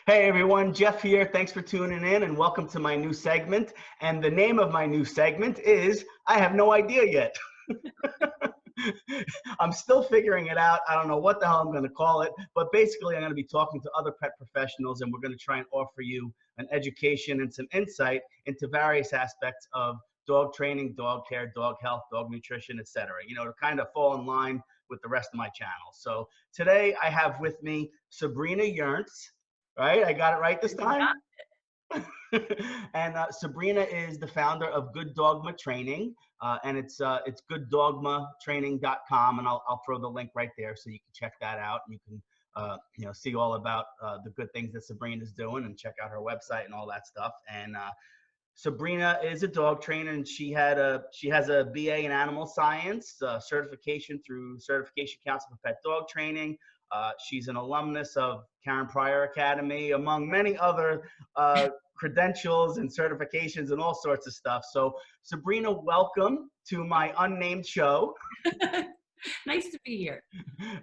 Hey everyone, Jeff here. Thanks for tuning in and welcome to my new segment. And the name of my new segment is I Have No Idea Yet. I'm still figuring it out. I don't know what the hell I'm going to call it, but basically I'm going to be talking to other pet professionals and we're going to try and offer you an education and some insight into various aspects of dog training, dog care, dog health, dog nutrition, etc. You know, to kind of fall in line with the rest of my channel. So today I have with me Sabrina Rants. Right? I got it right this time? And Sabrina is the founder of Good Dogma Training, and it's gooddogmatraining.com, and I'll throw the link right there so you can check that out. And you can see all about the good things that Sabrina's doing and check out her website and all that stuff. And Sabrina is a dog trainer, and she has a BA in animal science, certification through Certification Council for Pet Dog Training. She's an alumnus of Karen Pryor Academy, among many other credentials and certifications and all sorts of stuff. So Sabrina, welcome to my unnamed show. Nice to be here.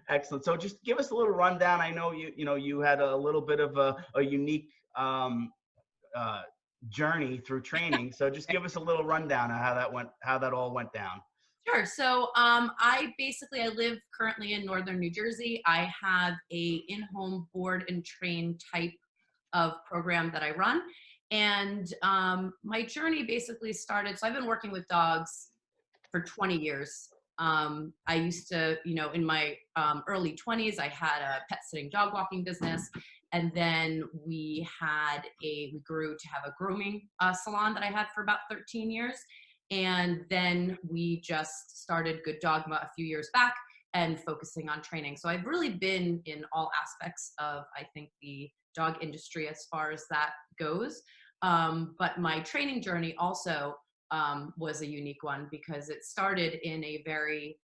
Excellent. So just give us a little rundown. I know you had a little bit of a unique journey through training. So just give us a little rundown of how that all went down. Sure. So I live currently in northern New Jersey. I have a in-home board and train type of program that I run. And my journey basically started, so I've been working with dogs for 20 years. I used to, in my early 20s, I had a pet sitting dog walking business. And then we grew to have a grooming salon that I had for about 13 years. And then we just started Good Dogma a few years back and focusing on training. So I've really been in all aspects of, I think, the dog industry as far as that goes. But my training journey also was a unique one because it started in a very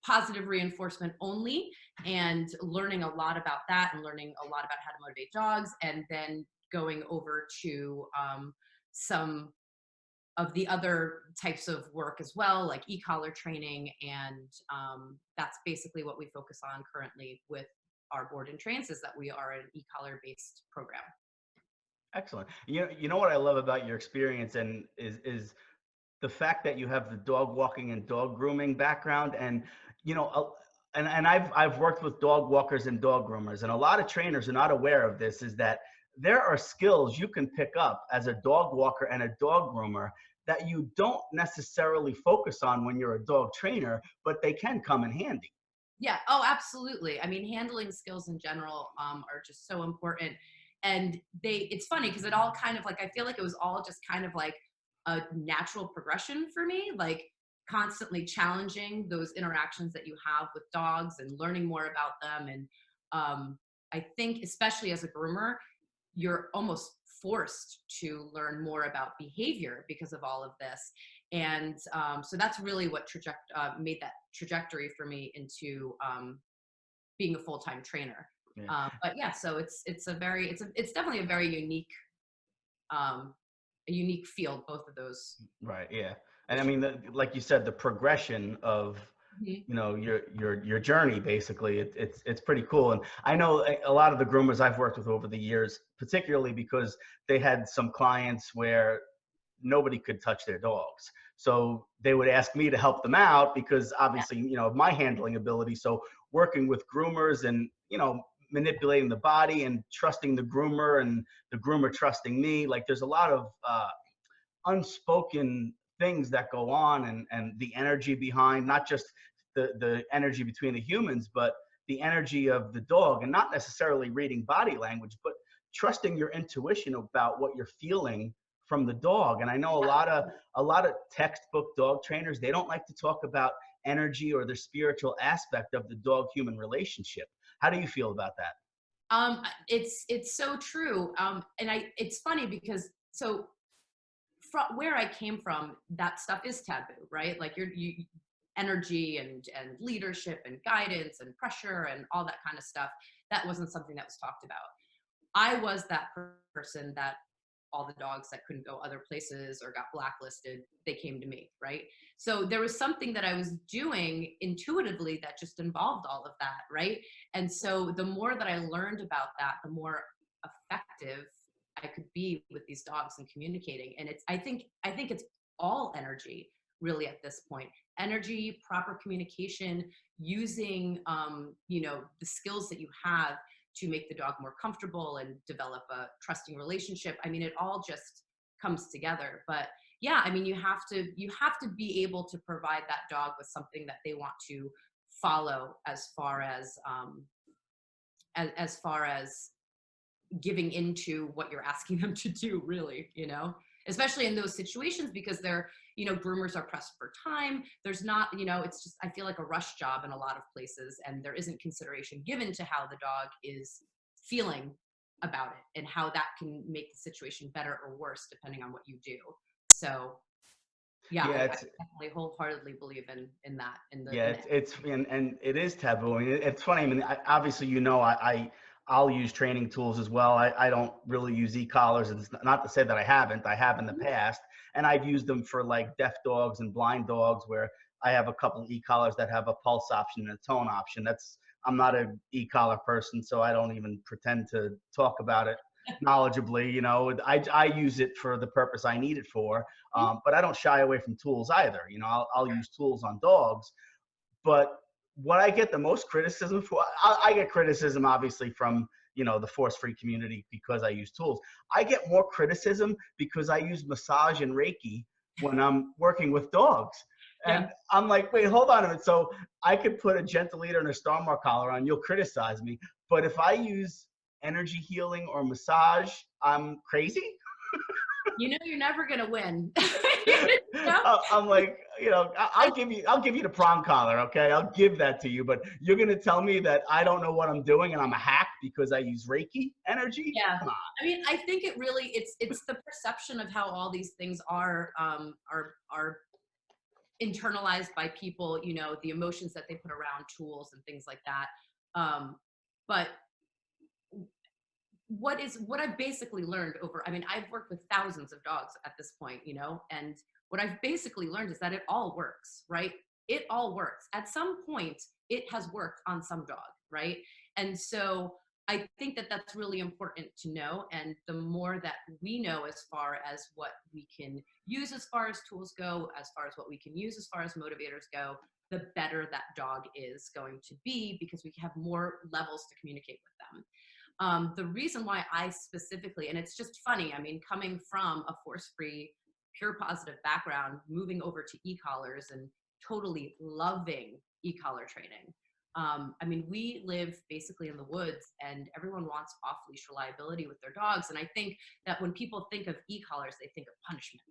positive reinforcement only, and learning a lot about that and learning a lot about how to motivate dogs, and then going over to some of the other types of work as well, like ECollar training. And that's basically what we focus on currently with our board and trains, is that we are an ECollar based program. Excellent. You know what I love about your experience and is the fact that you have the dog walking and dog grooming background. And and I've worked with dog walkers and dog groomers, and a lot of trainers are not aware of this, is that there are skills you can pick up as a dog walker and a dog groomer that you don't necessarily focus on when you're a dog trainer, but they can come in handy. Yeah. Oh, absolutely. I mean, handling skills in general are just so important. And it's funny because it all kind of like, I feel like it was all just kind of like a natural progression for me, like constantly challenging those interactions that you have with dogs and learning more about them. And I think especially as a groomer, you're almost forced to learn more about behavior because of all of this. And so that's really what made that trajectory for me into being a full-time trainer. Yeah. But yeah, so it's definitely a very unique field, both of those. Right. Yeah. And I mean, like you said, the progression of your journey, basically, it's pretty cool. And I know a lot of the groomers I've worked with over the years, particularly because they had some clients where nobody could touch their dogs, so they would ask me to help them out because obviously of my handling ability. So working with groomers and manipulating the body and trusting the groomer and the groomer trusting me, like there's a lot of unspoken things that go on, and the energy behind, not just the energy between the humans, but the energy of the dog, and not necessarily reading body language, but trusting your intuition about what you're feeling from the dog. And I know a lot of textbook dog trainers, they don't like to talk about energy or the spiritual aspect of the dog human relationship. How do you feel about that? It's so true. It's funny because from where I came from, that stuff is taboo, right? Like energy and leadership and guidance and pressure and all that kind of stuff. That wasn't something that was talked about. I was that person that all the dogs that couldn't go other places or got blacklisted, they came to me, right? So there was something that I was doing intuitively that just involved all of that, right? And so the more that I learned about that, the more effective I could be with these dogs and communicating. And I think it's all energy really at this point. Energy, proper communication, using the skills that you have to make the dog more comfortable and develop a trusting relationship. I mean, it all just comes together. But yeah, I mean, you have to be able to provide that dog with something that they want to follow as far as giving into what you're asking them to do, really, especially in those situations, because groomers are pressed for time. There's not, it's just, I feel like a rush job in a lot of places, and there isn't consideration given to how the dog is feeling about it and how that can make the situation better or worse depending on what you do. So yeah, I definitely wholeheartedly believe in that. And it is taboo. I mean, it's funny. I mean, obviously, I'll use training tools as well. I don't really use e-collars. It's not to say that I haven't. I have in the past, and I've used them for like deaf dogs and blind dogs, where I have a couple of e-collars that have a pulse option and a tone option. I'm not an e-collar person, so I don't even pretend to talk about it knowledgeably. I use it for the purpose I need it for, but I don't shy away from tools either. I'll use tools on dogs, but what I get the most criticism for, I get criticism obviously from, the force-free community because I use tools. I get more criticism because I use massage and Reiki when I'm working with dogs. And I'm like, wait, hold on a minute. So I could put a gentle leader and a Star Mark collar on, you'll criticize me. But if I use energy healing or massage, I'm crazy. You're never gonna win. I'm like, I'll give you the prong collar, okay? I'll give that to you, but you're gonna tell me that I don't know what I'm doing and I'm a hack because I use Reiki energy? Yeah, I mean, I think it's the perception of how all these things are internalized by people. The emotions that they put around tools and things like that. But what I've basically learned I mean, I've worked with thousands of dogs at this point, and what I've basically learned is that it all works, right? It all works. At some point, it has worked on some dog, right? And so I think that that's really important to know. And the more that we know as far as what we can use as far as tools go, as far as what we can use as far as motivators go, the better that dog is going to be, because we have more levels to communicate with them. The reason why I specifically, and it's just funny, I mean, coming from a force-free, pure positive background, moving over to e-collars and totally loving e-collar training. I mean, we live basically in the woods, and everyone wants off-leash reliability with their dogs. And I think that when people think of e-collars, they think of punishment.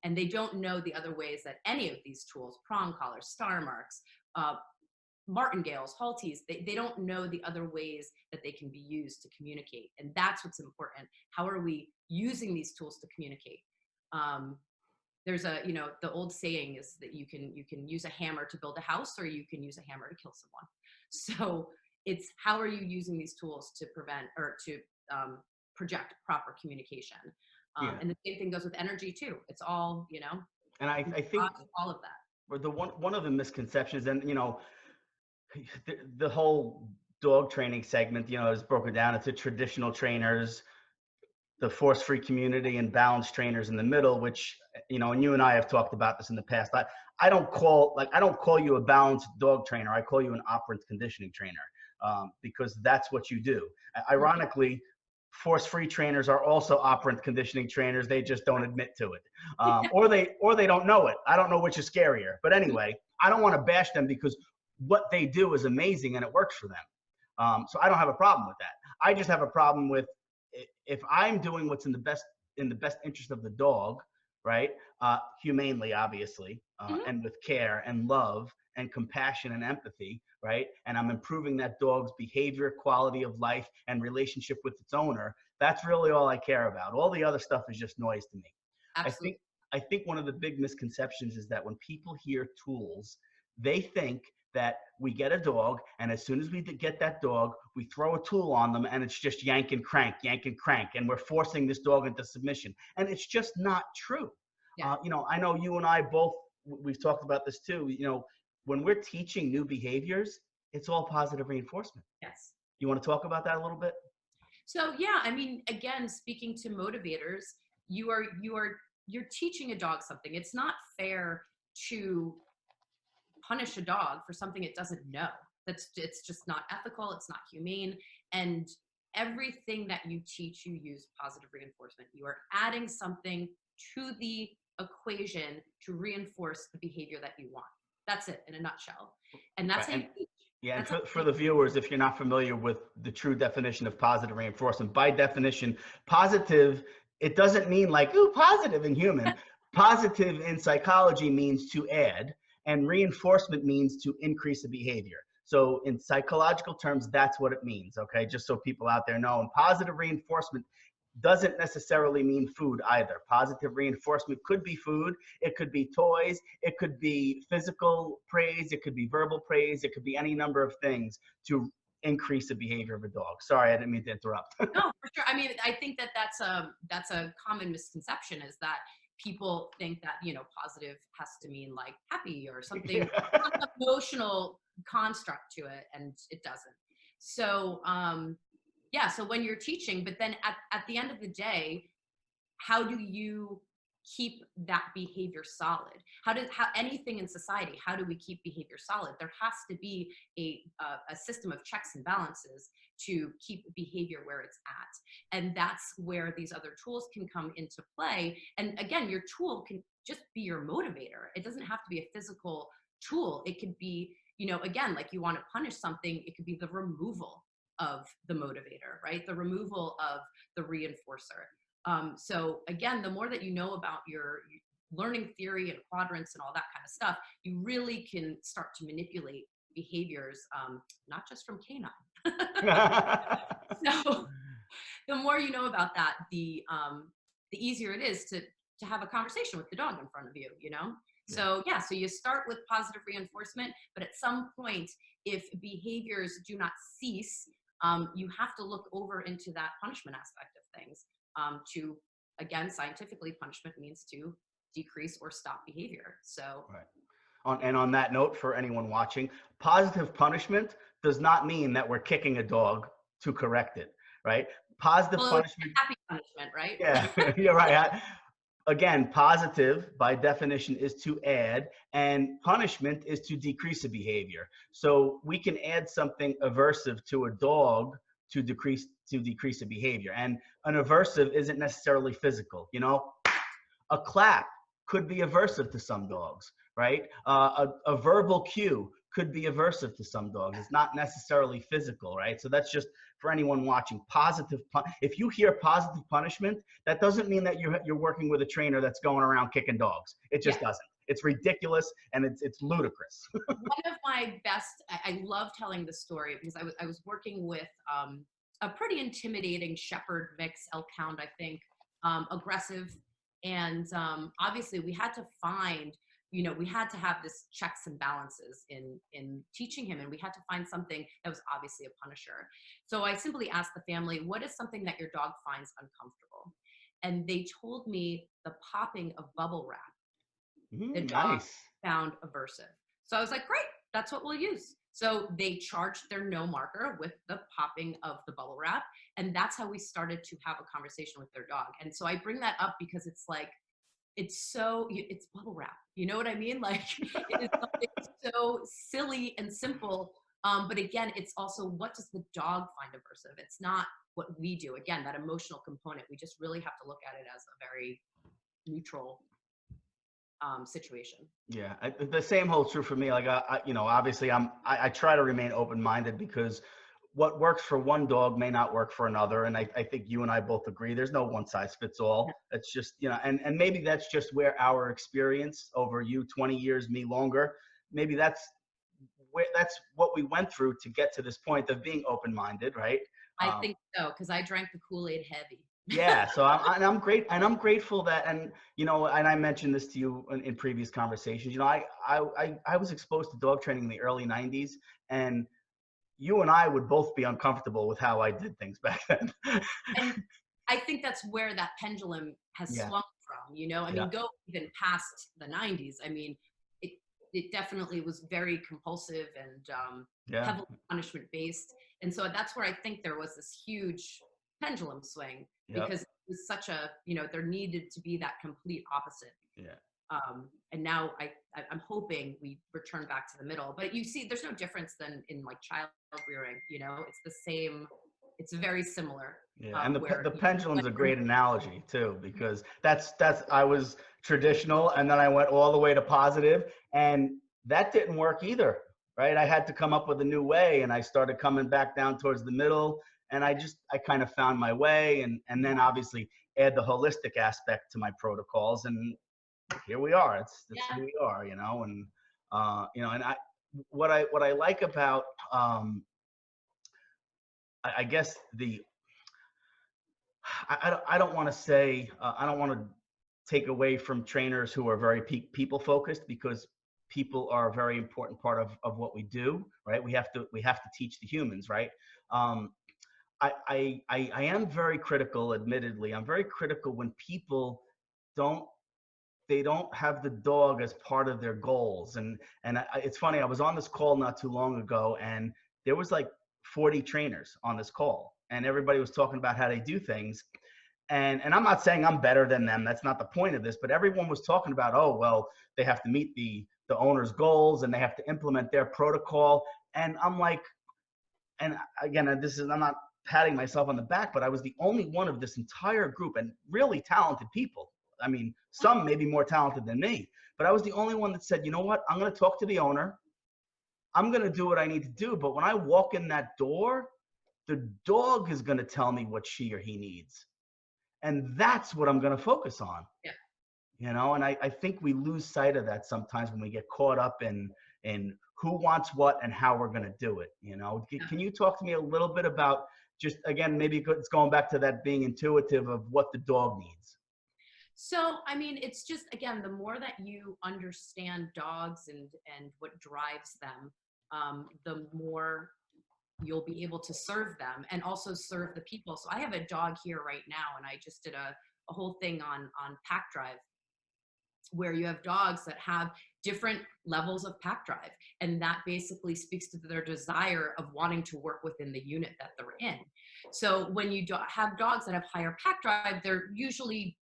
And they don't know the other ways that any of these tools, prong collars, star marks, martingales, halties, they don't know the other ways that they can be used to communicate. And that's what's important. How are we using these tools to communicate? There's the old saying is that you can use a hammer to build a house, or you can use a hammer to kill someone. So it's how are you using these tools to prevent or to project proper communication? And the same thing goes with energy too. It's all, and I think all of that. Or one of the misconceptions, and the whole dog training segment, is broken down into traditional trainers, the force-free community, and balanced trainers in the middle, which, and you and I have talked about this in the past. I don't call you a balanced dog trainer. I call you an operant conditioning trainer, because that's what you do. Ironically, force-free trainers are also operant conditioning trainers. They just don't admit to it, or they don't know it. I don't know which is scarier. But anyway, I don't want to bash them because what they do is amazing and it works for them. So I don't have a problem with that. I just have a problem with if I'm doing what's in the best interest of the dog, right? Humanely, obviously, and with care and love and compassion and empathy, right? And I'm improving that dog's behavior, quality of life, and relationship with its owner. That's really all I care about. All the other stuff is just noise to me. Absolutely. I think one of the big misconceptions is that when people hear tools, they think that we get a dog, and as soon as we get that dog, we throw a tool on them, and it's just yank and crank, and we're forcing this dog into submission. And it's just not true. Yeah. I know you and I both, we've talked about this too. When we're teaching new behaviors, it's all positive reinforcement. Yes. You want to talk about that a little bit? So yeah, I mean, again, speaking to motivators, you're teaching a dog something. It's not fair to punish a dog for something it doesn't know. It's just not ethical, it's not humane. And everything that you teach, you use positive reinforcement. You are adding something to the equation to reinforce the behavior that you want. That's it in a nutshell. And that's how you teach. Yeah, and That's how for the viewers, if you're not familiar with the true definition of positive reinforcement, by definition, positive, it doesn't mean like, ooh, positive in human. Positive in psychology means to add, and reinforcement means to increase a behavior. So in psychological terms, that's what it means, okay? Just so people out there know. And positive reinforcement doesn't necessarily mean food either. Positive reinforcement could be food, it could be toys, it could be physical praise, it could be verbal praise, it could be any number of things to increase the behavior of a dog. Sorry, I didn't mean to interrupt. No, for sure. I mean, I think that that's a common misconception, is that people think that, positive has to mean like happy or something, some emotional construct to it, and it doesn't. So yeah, so when you're teaching, but then at the end of the day, how do you keep that behavior solid? How anything in society, how do we keep behavior solid? There has to be a system of checks and balances to keep behavior where it's at. And that's where these other tools can come into play. And again, your tool can just be your motivator. It doesn't have to be a physical tool. It could be, again, like you want to punish something, it could be the removal of the motivator, right? The removal of the reinforcer. So again, the more that you know about your learning theory and quadrants and all that kind of stuff, you really can start to manipulate behaviors, not just from canine. So the more you know about that, the easier it is to have a conversation with the dog in front of you, Yeah. So yeah, so you start with positive reinforcement, but at some point, if behaviors do not cease, you have to look over into that punishment aspect of things. To, again, scientifically, punishment means to decrease or stop behavior. So right. And on that note, for anyone watching, positive punishment does not mean that we're kicking a dog to correct it, right? Positive punishment. Happy punishment, right? Yeah, you're right. Again, positive by definition is to add, and punishment is to decrease a behavior. So we can add something aversive to a dog to decrease a behavior. And an aversive isn't necessarily physical. A clap could be aversive to some dogs, right? A verbal cue could be aversive to some dogs. It's not necessarily physical, right? So that's just for anyone watching. If you hear positive punishment, that doesn't mean that you're working with a trainer that's going around kicking dogs. It just doesn't. It's ridiculous, and it's ludicrous. One of my best, I love telling this story because I was working with a pretty intimidating shepherd mix, elk hound, I think, aggressive. And obviously we had to find, we had to have this checks and balances in teaching him, and we had to find something that was obviously a punisher. So I simply asked the family, what is something that your dog finds uncomfortable? And they told me the popping of bubble wrap. The dog found aversive. So I was like, great, that's what we'll use. So they charged their no marker with the popping of the bubble wrap. And that's how we started to have a conversation with their dog. And so I bring that up because it's like, it's bubble wrap. You know what I mean? Like, it is something so silly and simple. But again, it's also, what does the dog find aversive? It's not what we do. Again, that emotional component, we just really have to look at it as a very neutral situation. Yeah, the same holds true for me. Like, obviously I try to remain open-minded, because what works for one dog may not work for another. And I think you and I both agree there's no one size fits all. It's just, and maybe that's just where our experience over you 20 years, me longer, maybe that's what we went through to get to this point of being open-minded, right? I think so, because I drank the Kool-Aid heavy. Yeah, so I'm grateful that, and you know, and I mentioned this to you in previous conversations. You know, I was exposed to dog training in the early '90s, and you and I would both be uncomfortable with how I did things back then. And I think that's where that pendulum has Yeah, swung from, you know? I yeah, mean, go even past the 90s. I mean, it it definitely was very compulsive and yeah, heavily punishment based. And so that's where I think there was this huge pendulum swing yeah, because it was such a, you know, there needed to be that complete opposite. yeah. And now I'm hoping we return back to the middle. But you see, there's no difference than in like child rearing. You know, it's the same. It's very similar. Yeah, and Where the you pendulum's let a your great analogy too, because that's I was traditional, and then I went all the way to positive, and that didn't work either, right? I had to come up with a new way, and I started coming back down towards the middle, and I kind of found my way, and then obviously add the holistic aspect to my protocols, and here we are. It's who yeah. we are, you know, and you know, and what I like about I guess I don't want to say I don't want to take away from trainers who are very people focused, because people are a very important part of what we do, right? We have to teach the humans, right? um, I am very critical, admittedly. I'm very critical when people don't they don't have the dog as part of their goals. And it's funny, I was on this call not too long ago, and there was like 40 trainers on this call, and everybody was talking about how they do things. And I'm not saying I'm better than them. That's not the point of this. But everyone was talking about, oh well, they have to meet the owner's goals and they have to implement their protocol. And I'm like, and again, this is I'm not patting myself on the back, but I was the only one of this entire group, and really talented people. I mean, some maybe more talented than me, but I was the only one that said, you know what, I'm going to talk to the owner. I'm going to do what I need to do. But when I walk in that door, the dog is going to tell me what she or he needs, and that's what I'm going to focus on. Yeah. You know, and I think we lose sight of that sometimes when we get caught up in who wants what and how we're going to do it. You know, can you talk to me a little bit about, just again, maybe it's going back to that being intuitive of what the dog needs? So, I mean, it's just again, the more that you understand dogs and what drives them, the more you'll be able to serve them and also serve the people. So I have a dog here right now, and I just did a whole thing on pack drive where you have dogs that have different levels of pack drive, and that basically speaks to their desire of wanting to work within the unit that they're in. So when you have dogs that have higher pack drive, they're usually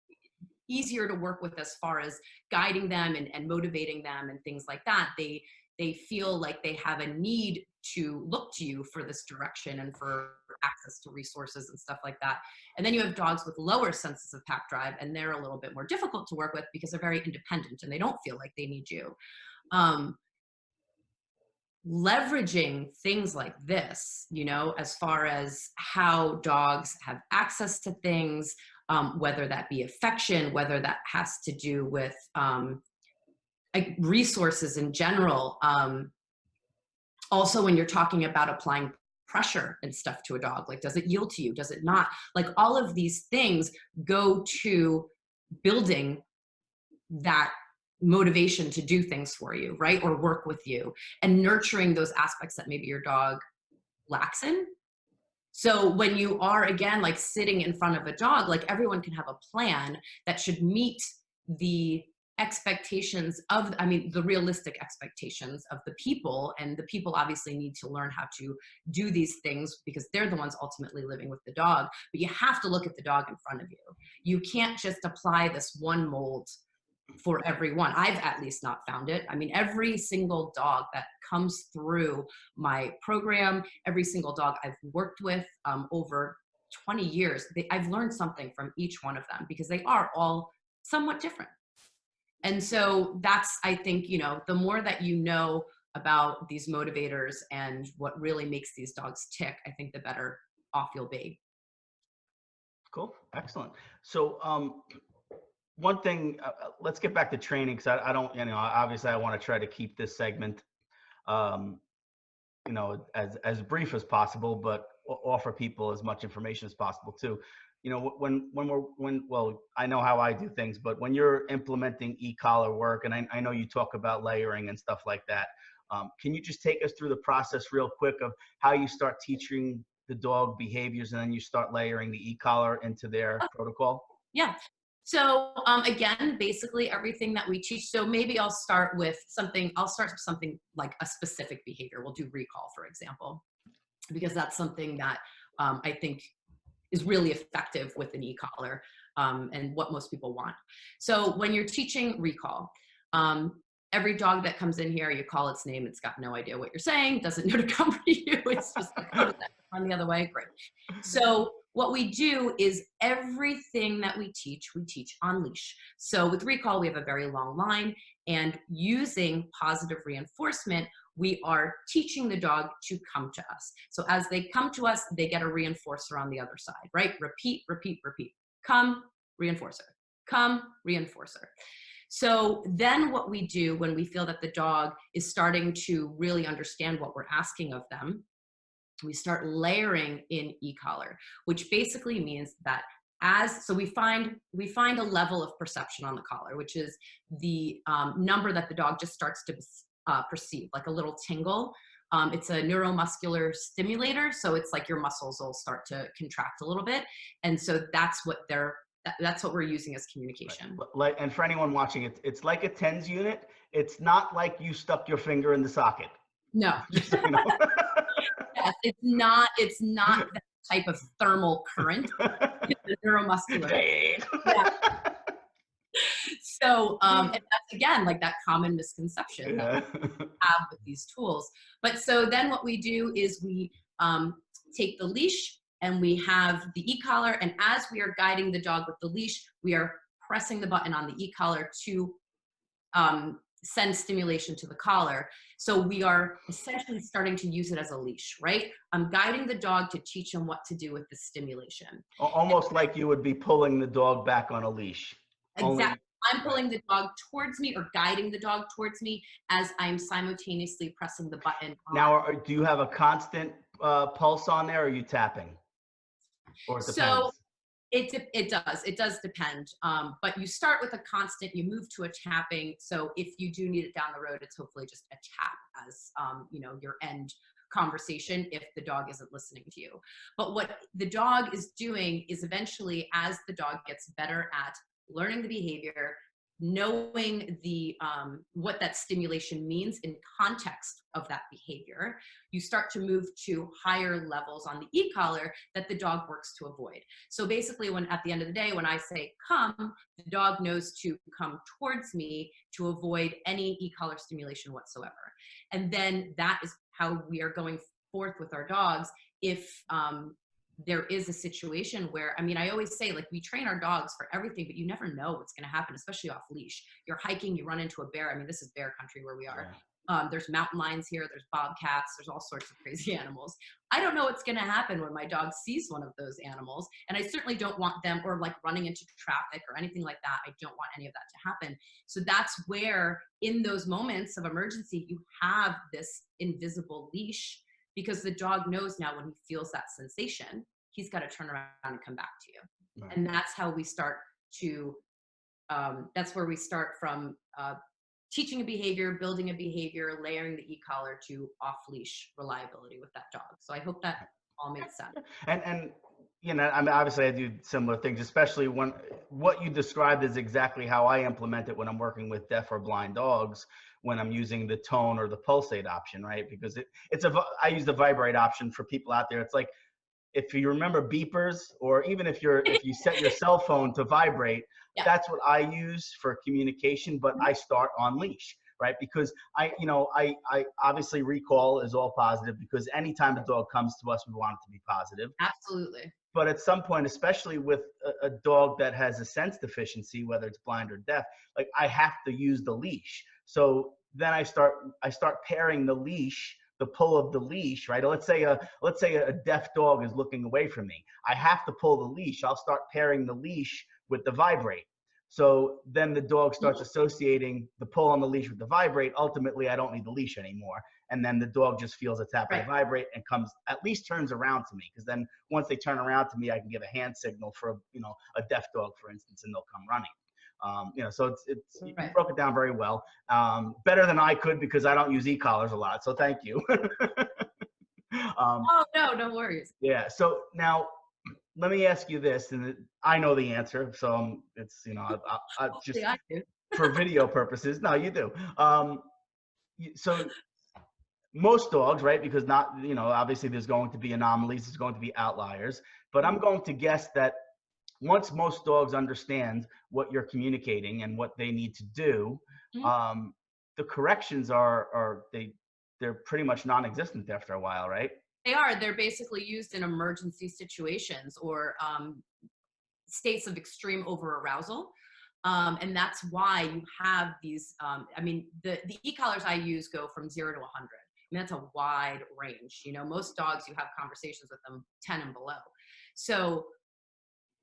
easier to work with as far as guiding them and motivating them and things like that. They feel like they have a need to look to you for this direction and for access to resources and stuff like that. And then you have dogs with lower senses of pack drive, and they're a little bit more difficult to work with because they're very independent and they don't feel like they need you. Um, Leveraging things like this, you know, as far as how dogs have access to things, whether that be affection, whether that has to do with like resources in general. Also, when you're talking about applying pressure and stuff to a dog, like does it yield to you? Does it not? Like all of these things go to building that motivation to do things for you, right? Or work with you and nurturing those aspects that maybe your dog lacks in. So when you are again like sitting in front of a dog, like everyone can have a plan that should meet the expectations of, I mean, the realistic expectations of the people. And the people obviously need to learn how to do these things because they're the ones ultimately living with the dog. But you have to look at the dog in front of you. You can't just apply this one mold for everyone. I've at least not found it. I mean, every single dog that comes through my program, every single dog I've worked with over 20 years, I've learned something from each one of them because they are all somewhat different. And so that's, I think, you know, the more that you know about these motivators and what really makes these dogs tick, I think the better off you'll be. Cool, excellent. So one thing, let's get back to training, because I don't, you know, obviously I want to try to keep this segment um, you know, as brief as possible, but offer people as much information as possible too. you know, well, I know how I do things, but when you're implementing e-collar work, and I know you talk about layering and stuff like that, can you just take us through the process real quick of how you start teaching the dog behaviors and then you start layering the e-collar into their protocol? Yeah. So again, basically everything that we teach. So maybe I'll start with something. I'll start with something like a specific behavior. We'll do recall, for example, because that's something that I think is really effective with an e-collar and what most people want. So when you're teaching recall, every dog that comes in here, you call its name, it's got no idea what you're saying, doesn't know to come to you. It's just like, what is that? Run the other way. Great. So what we do is everything that we teach on leash. So with recall, we have a very long line, and using positive reinforcement, we are teaching the dog to come to us. So as they come to us, they get a reinforcer on the other side, right? Repeat, repeat, repeat. Come, reinforcer. Come, reinforcer. So then what we do when we feel that the dog is starting to really understand what we're asking of them, we start layering in e-collar, which basically means that so we find a level of perception on the collar, which is the number that the dog just starts to perceive, like a little tingle. It's a neuromuscular stimulator, so it's like your muscles will start to contract a little bit, and so that's what we're using as communication. Like, and for anyone watching, it's like a TENS unit. It's not like you stuck your finger in the socket. No. Just so you know. Yes, it's not that type of thermal current. It's a neuromuscular. Yeah. So, and that's again like that common misconception that we have with these tools. But so then what we do is we take the leash and we have the e-collar, and as we are guiding the dog with the leash, we are pressing the button on the e-collar to send stimulation to the collar. So we are essentially starting to use it as a leash, right? I'm guiding the dog to teach him what to do with the stimulation. Almost like you would be pulling the dog back on a leash. Exactly. I'm pulling the dog towards me or guiding the dog towards me as I'm simultaneously pressing the button. Now, do you have a constant pulse on there, or are you tapping? Or it depends? So it does depend. But you start with a constant, you move to a tapping. So if you do need it down the road, it's hopefully just a tap as your end conversation if the dog isn't listening to you. But what the dog is doing is eventually, as the dog gets better at learning the behavior, knowing the what that stimulation means in context of that behavior, you start to move to higher levels on the e-collar that the dog works to avoid. So basically, when at the end of the day, when I say come, the dog knows to come towards me to avoid any e-collar stimulation whatsoever. And then that is how we are going forth with our dogs. If there is a situation where, I mean, I always say, like, we train our dogs for everything, but you never know what's going to happen, especially off leash. You're hiking, you run into a bear. I mean, this is bear country where we are. Yeah. There's mountain lions here. There's bobcats. There's all sorts of crazy animals. I don't know what's going to happen when my dog sees one of those animals. And I certainly don't want them, or like running into traffic or anything like that. I don't want any of that to happen. So that's where, in those moments of emergency, you have this invisible leash, because the dog knows now when he feels that sensation, he's got to turn around and come back to you. Right. And that's how we start to, that's where we start from teaching a behavior, building a behavior, layering the e-collar to off-leash reliability with that dog. So I hope that all made sense. And you know, I mean, obviously I do similar things, especially when what you described is exactly how I implement it when I'm working with deaf or blind dogs, when I'm using the tone or the pulsate option, right? Because I use the vibrate option for people out there. It's like, if you remember beepers, or even if you set your cell phone to vibrate, yeah, that's what I use for communication, but I start on leash, right? Because I obviously recall is all positive, because anytime the dog comes to us, we want it to be positive. Absolutely. But at some point, especially with a dog that has a sense deficiency, whether it's blind or deaf, like, I have to use the leash. So then I start pairing the leash, the pull of the leash, right? Let's say a deaf dog is looking away from me. I have to pull the leash. I'll start pairing the leash with the vibrate. So then the dog starts associating the pull on the leash with the vibrate. Ultimately, I don't need the leash anymore. and then the dog just feels a tap or Right. a vibrate and comes, at least turns around to me. Because then once they turn around to me, I can give a hand signal for a deaf dog, for instance, and they'll come running. So it's you Right. broke it down very well, better than I could, because I don't use e-collars a lot. So thank you. Oh, no, no worries. Yeah. So now let me ask you this, and I know the answer, so it's I just Hopefully I do. for video purposes. No, you do. So most dogs, right? Because not, obviously there's going to be anomalies, there's going to be outliers, but I'm going to guess that once most dogs understand what you're communicating and what they need to do, Mhm. the corrections they're pretty much non-existent after a while, right? They are. They're basically used in emergency situations or states of extreme over arousal. And that's why you have these, the e-collars I use go from 0 to 100. I mean, that's a wide range. Most dogs, you have conversations with them 10 and below. So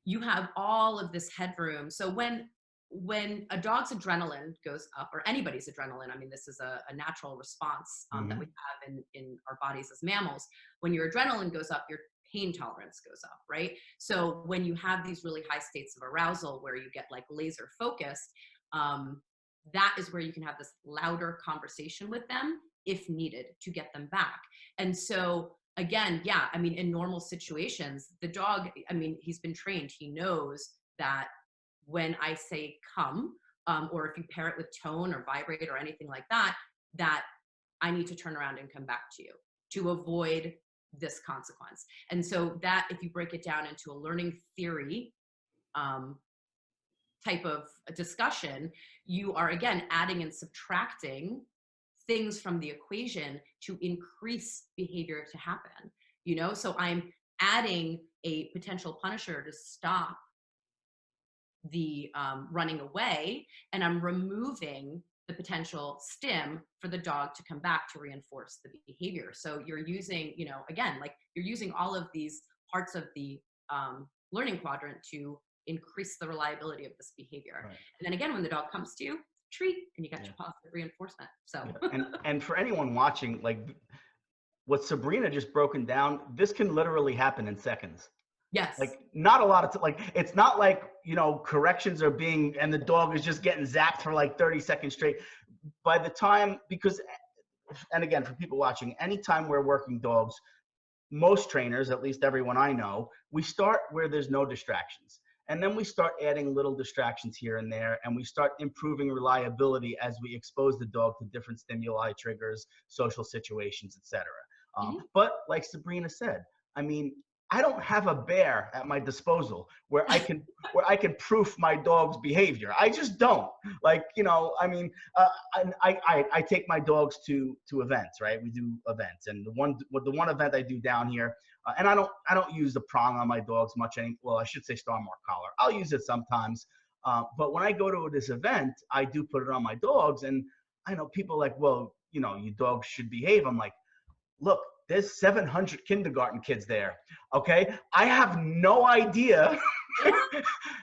you have all of this headroom. So when a dog's adrenaline goes up, or anybody's adrenaline, I mean, this is a natural response that we have in our bodies as mammals. When your adrenaline goes up, your pain tolerance goes up, right? So when you have these really high states of arousal where you get like laser focused, that is where you can have this louder conversation with them if needed to get them back. And so again, yeah, I mean, in normal situations, the dog, I mean, he's been trained. He knows that when I say come, or if you pair it with tone or vibrate or anything like that, that I need to turn around and come back to you to avoid this consequence. And so that, if you break it down into a learning theory type of a discussion, you are again adding and subtracting things from the equation to increase behavior to happen. So I'm adding a potential punisher to stop the running away, and I'm removing the potential stim for the dog to come back to reinforce the behavior. So you're using, again, like you're using all of these parts of the learning quadrant to increase the reliability of this behavior. Right. And then again, when the dog comes to you, treat, and you got Yeah. your positive reinforcement. So Yeah. And for anyone watching, like what Sabrina just broken down, this can literally happen in seconds. yes. Like not a lot of like it's not like corrections are being and the dog is just getting zapped for like 30 seconds straight. By the time, because, and again, for people watching, anytime we're working dogs, most trainers, at least everyone I know, we start where there's no distractions. And then we start adding little distractions here and there, and we start improving reliability as we expose the dog to different stimuli, triggers, social situations, etc. But like Sabrina said, I mean, I don't have a bear at my disposal where I can proof my dog's behavior. I just don't. Like, I mean, I take my dogs to events, right? We do events, and the one event I do down here, and I don't use the prong on my dogs much. Well, I should say Star Mark collar. I'll use it sometimes, but when I go to this event, I do put it on my dogs, and I know people are like, well, you dogs should behave. I'm like, look, there's 700 kindergarten kids there. Okay, I have no idea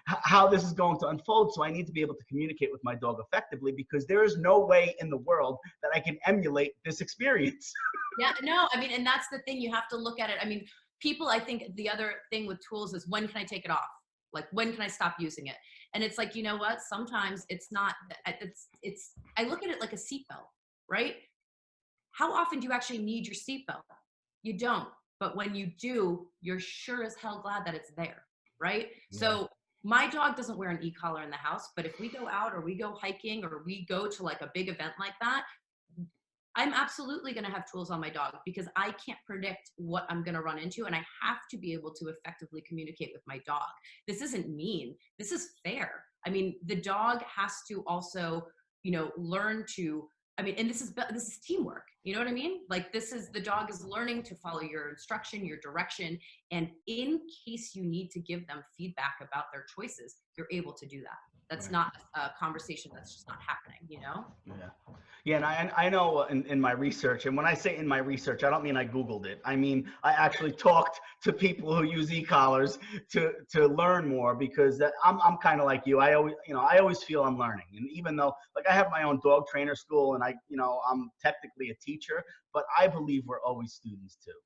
how this is going to unfold, so I need to be able to communicate with my dog effectively, because there is no way in the world that I can emulate this experience. Yeah, no, I mean, and that's the thing, you have to look at it. I mean, people, I think the other thing with tools is, when can I take it off? Like, when can I stop using it? And it's like, you know what? Sometimes it's not, I look at it like a seatbelt, right? How often do you actually need your seatbelt? You don't. But when you do, you're sure as hell glad that it's there, right? Yeah. So my dog doesn't wear an e-collar in the house, but if we go out or we go hiking or we go to like a big event like that, I'm absolutely going to have tools on my dog, because I can't predict what I'm going to run into, and I have to be able to effectively communicate with my dog. This isn't mean. This is fair. I mean, the dog has to also, learn to, I mean, and this is teamwork. You know what I mean? Like, the dog is learning to follow your instruction, your direction, And in case you need to give them feedback about their choices, you're able to do that. That's Right. not a conversation that's just not happening, you know? Yeah. Yeah, and I know in my research, and when I say in my research, I don't mean I Googled it. I mean, I actually talked to people who use e-collars to learn more, because I'm kind of like you. I always feel I'm learning. And even though, like, I have my own dog trainer school, and I'm technically a teacher, but I believe we're always students too.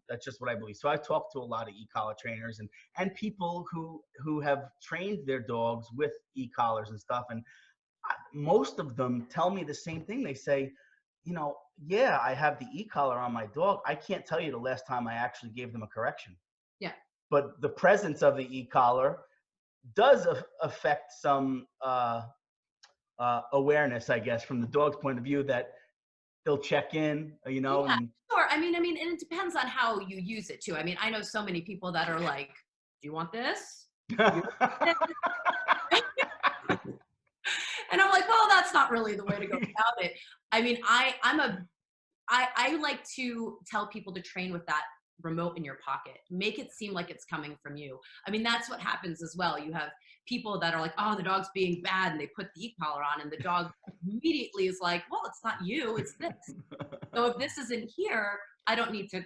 That's just what I believe. So I talked to a lot of e-collar trainers and people who have trained their dogs with e-collars and stuff. And most of them tell me the same thing. They say, yeah, I have the e-collar on my dog. I can't tell you the last time I actually gave them a correction. Yeah. But the presence of the e-collar does affect some awareness, I guess, from the dog's point of view, that they'll check in, Yeah, and sure. I mean, and it depends on how you use it too. I mean, I know so many people that are like, "Do you want this? Do you want this?" And I'm like, "Well, that's not really the way to go about it." I mean, I like to tell people to train with that remote in your pocket. Make it seem like it's coming from you. I mean, that's what happens as well. You have people that are like, "Oh, the dog's being bad," and they put the e-collar on, and the dog immediately is like, "Well, it's not you, it's this." So if this isn't here, I don't need to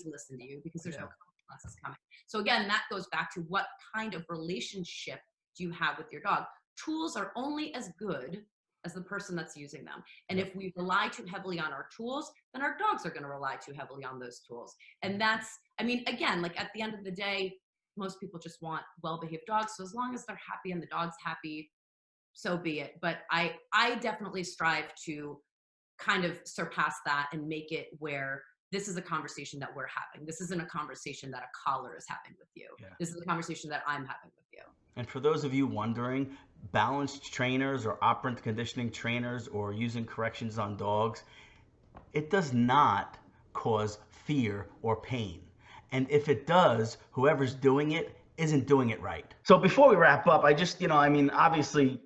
listen to you, because there's no consequences coming. So again, that goes back to what kind of relationship do you have with your dog? Tools are only as good as the person that's using them. And if we rely too heavily on our tools, then our dogs are going to rely too heavily on those tools. And that's, I mean, again, like at the end of the day, most people just want well-behaved dogs. So as long as they're happy and the dog's happy, so be it. But I definitely strive to kind of surpass that and make it where this is a conversation that we're having. This isn't a conversation that a collar is having with you. Yeah. This is a conversation that I'm having with you. And for those of you wondering, balanced trainers or operant conditioning trainers or using corrections on dogs, it does not cause fear or pain. And if it does, whoever's doing it isn't doing it right. So before we wrap up, I just, obviously,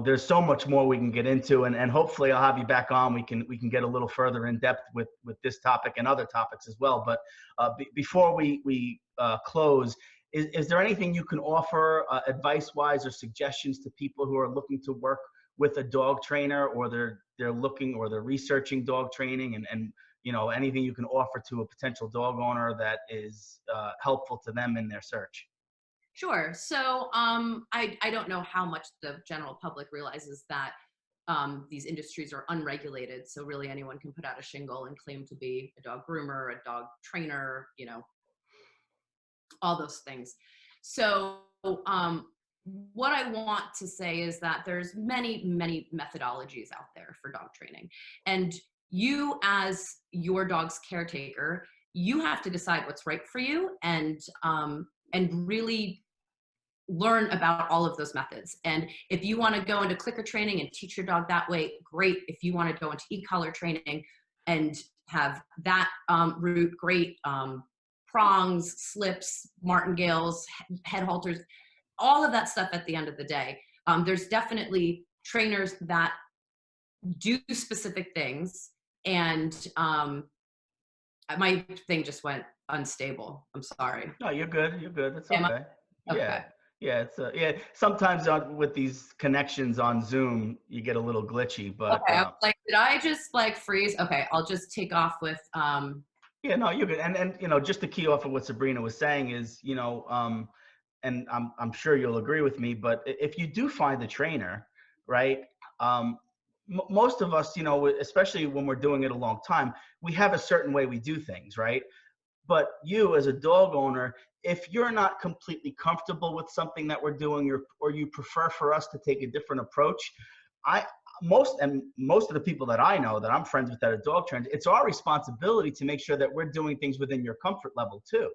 there's so much more we can get into, and hopefully I'll have you back on. We can get a little further in depth with this topic and other topics as well. But before we close, is there anything you can offer advice-wise or suggestions to people who are looking to work with a dog trainer, or they're looking, or they're researching dog training, and anything you can offer to a potential dog owner that is helpful to them in their search? Sure. So I don't know how much the general public realizes that these industries are unregulated. So really anyone can put out a shingle and claim to be a dog groomer, a dog trainer, all those things. So what I want to say is that there's many, many methodologies out there for dog training. And you, as your dog's caretaker, you have to decide what's right for you, and really learn about all of those methods. And if you want to go into clicker training and teach your dog that way, great. If you want to go into e-collar training and have that route, great. Prongs, slips, martingales, head halters, all of that stuff at the end of the day. There's definitely trainers that do specific things, and my thing just went unstable. I'm sorry. No, you're good. You're good. It's Am I? okay. Okay. Yeah. Yeah. Sometimes with these connections on Zoom, you get a little glitchy, but Okay. I was like, did I just like freeze? Okay. I'll just take off with, yeah, no, you're good. And just to key off of what Sabrina was saying is, and I'm sure you'll agree with me, but if you do find a trainer, right? Most of us, especially when we're doing it a long time, we have a certain way we do things, right? But you, as a dog owner, if you're not completely comfortable with something that we're doing, or you prefer for us to take a different approach, most of the people that I know that I'm friends with that are dog trainers, it's our responsibility to make sure that we're doing things within your comfort level too.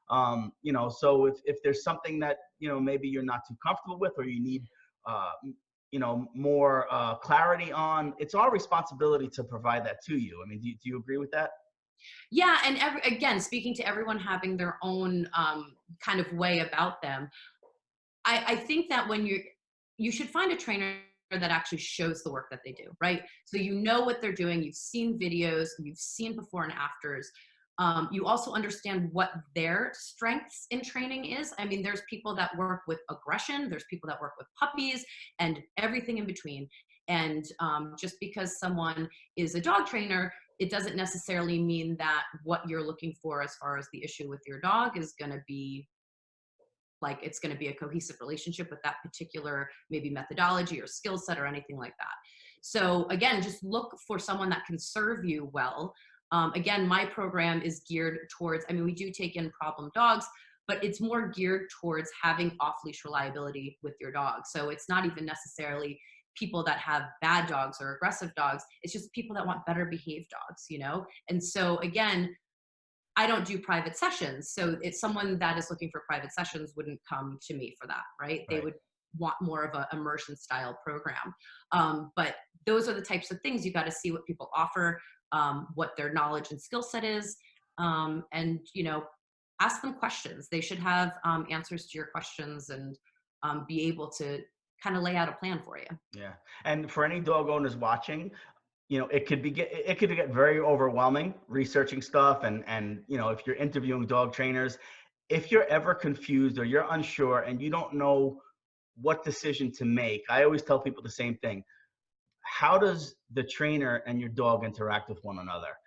So if there's something that maybe you're not too comfortable with, or you need more clarity on, it's our responsibility to provide that to you. I mean, do you agree with that? yeah. And again, speaking to everyone having their own kind of way about them, I think that when you should find a trainer that actually shows the work that they do, right? So you know what they're doing, you've seen videos, you've seen before and afters. You also understand what their strengths in training is. I mean, there's people that work with aggression, there's people that work with puppies, and everything in between. And just because someone is a dog trainer, it doesn't necessarily mean that what you're looking for as far as the issue with your dog is going to be like it's going to be a cohesive relationship with that particular maybe methodology or skill set or anything like that. So again, just look for someone that can serve you well. Again, my program is geared towards, I mean, we do take in problem dogs, but it's more geared towards having off-leash reliability with your dog. So it's not even necessarily people that have bad dogs or aggressive dogs. It's just people that want better behaved dogs, you know? And so again, I don't do private sessions. So it's someone that is looking for private sessions wouldn't come to me for that, right? They would want more of an immersion style program. But those are the types of things you got to see what people offer, what their knowledge and skill set is. And, you know, ask them questions. They should have answers to your questions and be able to kind of lay out a plan for you. Yeah. And for any dog owners watching, you know, it could get very overwhelming researching stuff. And, you know, if you're interviewing dog trainers, if you're ever confused or you're unsure and you don't know what decision to make, I always tell people the same thing. How does the trainer and your dog interact with one another?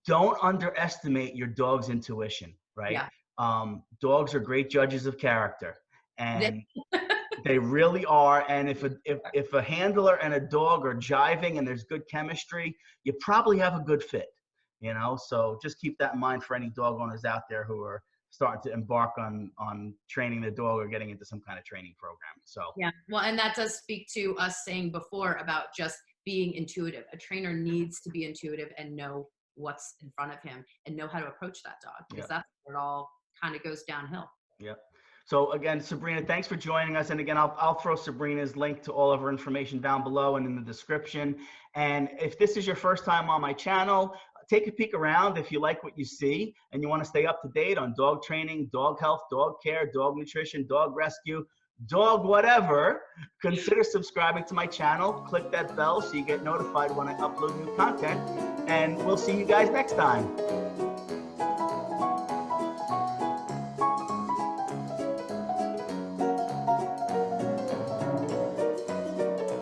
Don't underestimate your dog's intuition, right? Yeah. Dogs are great judges of character, and they really are. And if a handler and a dog are jiving and there's good chemistry, you probably have a good fit, you know? So just keep that in mind for any dog owners out there who are starting to embark on training the dog or getting into some kind of training program. So yeah, well, and that does speak to us saying before about just being intuitive. A trainer needs to be intuitive and know what's in front of him and know how to approach that dog, because that's where it all kind of goes downhill. Yep. So again, Sabrina, thanks for joining us. And again, I'll throw Sabrina's link to all of her information down below and in the description. And if this is your first time on my channel, take a peek around. If you like what you see and you want to stay up to date on dog training, dog health, dog care, dog nutrition, dog rescue, dog whatever, consider subscribing to my channel. Click that bell so you get notified when I upload new content. And we'll see you guys next time.